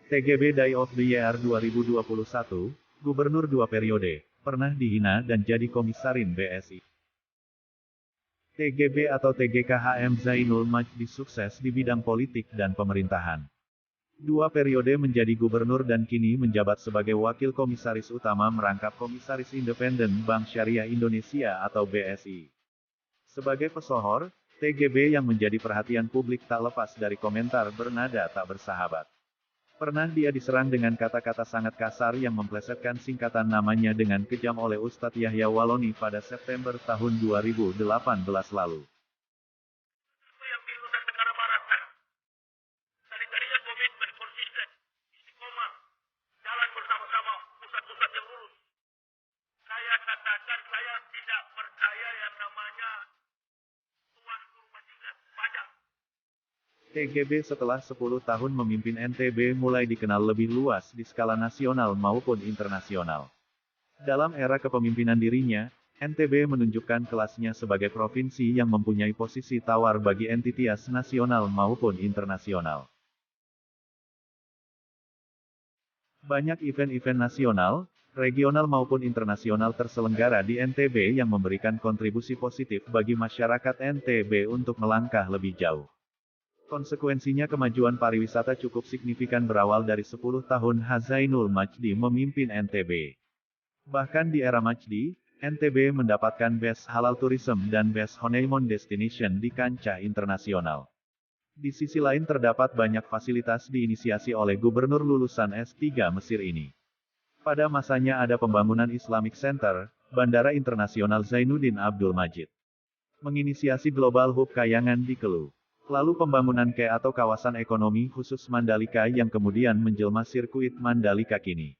TGB Day of the Year 2021, Gubernur 2 periode, pernah dihina dan jadi komisarin BSI. TGB atau TGKHM Zainul Majdi sukses di bidang politik dan pemerintahan. 2 periode menjadi gubernur dan kini menjabat sebagai wakil komisaris utama merangkap Komisaris Independen Bank Syariah Indonesia atau BSI. Sebagai pesohor, TGB yang menjadi perhatian publik tak lepas dari komentar bernada tak bersahabat. Pernah dia diserang dengan kata-kata sangat kasar yang memplesetkan singkatan namanya dengan kejam oleh Ustadz Yahya Waloni pada September tahun 2018 lalu. TGB setelah 10 tahun memimpin NTB mulai dikenal lebih luas di skala nasional maupun internasional. Dalam era kepemimpinan dirinya, NTB menunjukkan kelasnya sebagai provinsi yang mempunyai posisi tawar bagi entitas nasional maupun internasional. Banyak event-event nasional, regional maupun internasional terselenggara di NTB yang memberikan kontribusi positif bagi masyarakat NTB untuk melangkah lebih jauh. Konsekuensinya kemajuan pariwisata cukup signifikan berawal dari 10 tahun Zainul Majdi memimpin NTB. Bahkan di era Majdi, NTB mendapatkan Best Halal Tourism dan Best Honeymoon Destination di kancah internasional. Di sisi lain terdapat banyak fasilitas diinisiasi oleh gubernur lulusan S3 Mesir ini. Pada masanya ada pembangunan Islamic Center, Bandara Internasional Zainuddin Abdul Majid. Menginisiasi Global Hub Kayangan di Kelu. Lalu pembangunan KE atau kawasan ekonomi khusus Mandalika yang kemudian menjelma sirkuit Mandalika kini.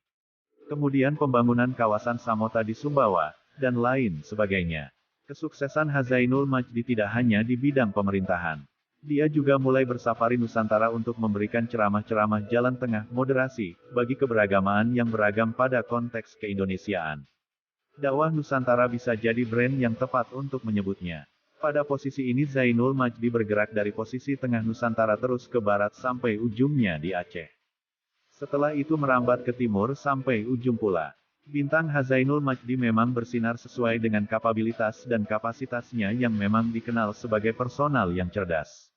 Kemudian pembangunan kawasan Samota di Sumbawa, dan lain sebagainya. Kesuksesan Zainul Majdi tidak hanya di bidang pemerintahan. Dia juga mulai bersafari Nusantara untuk memberikan ceramah-ceramah jalan tengah moderasi, bagi keberagamaan yang beragam pada konteks keindonesiaan. Dakwah Nusantara bisa jadi brand yang tepat untuk menyebutnya. Pada posisi ini Zainul Majdi bergerak dari posisi tengah Nusantara terus ke barat sampai ujungnya di Aceh. Setelah itu merambat ke timur sampai ujung pula. Bintang Zainul Majdi memang bersinar sesuai dengan kapabilitas dan kapasitasnya yang memang dikenal sebagai personal yang cerdas.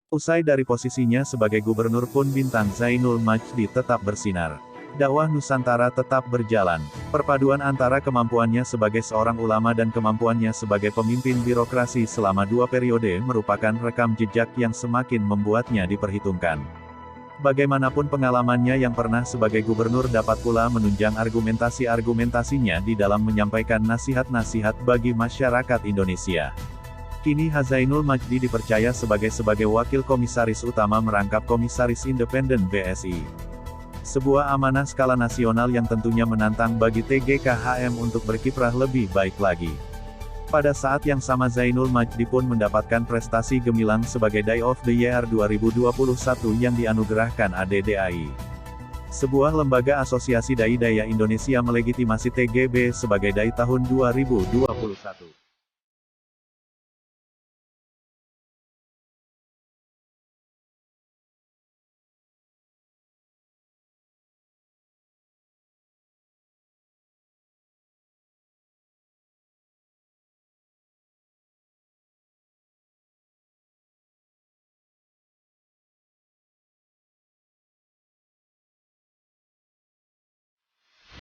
Usai dari posisinya sebagai gubernur pun bintang Zainul Majdi tetap bersinar. Dakwah Nusantara tetap berjalan. Perpaduan antara kemampuannya sebagai seorang ulama dan kemampuannya sebagai pemimpin birokrasi selama 2 periode merupakan rekam jejak yang semakin membuatnya diperhitungkan. Bagaimanapun pengalamannya yang pernah sebagai gubernur dapat pula menunjang argumentasi-argumentasinya di dalam menyampaikan nasihat-nasihat bagi masyarakat Indonesia. Kini Zainul Majdi dipercaya sebagai wakil komisaris utama merangkap Komisaris Independen BSI. Sebuah amanah skala nasional yang tentunya menantang bagi TGKHM untuk berkiprah lebih baik lagi. Pada saat yang sama Zainul Majdi pun mendapatkan prestasi gemilang sebagai Day of the Year 2021 yang dianugerahkan ADDAI. Sebuah lembaga asosiasi dai-daya Indonesia melegitimasi TGB sebagai Dai tahun 2021.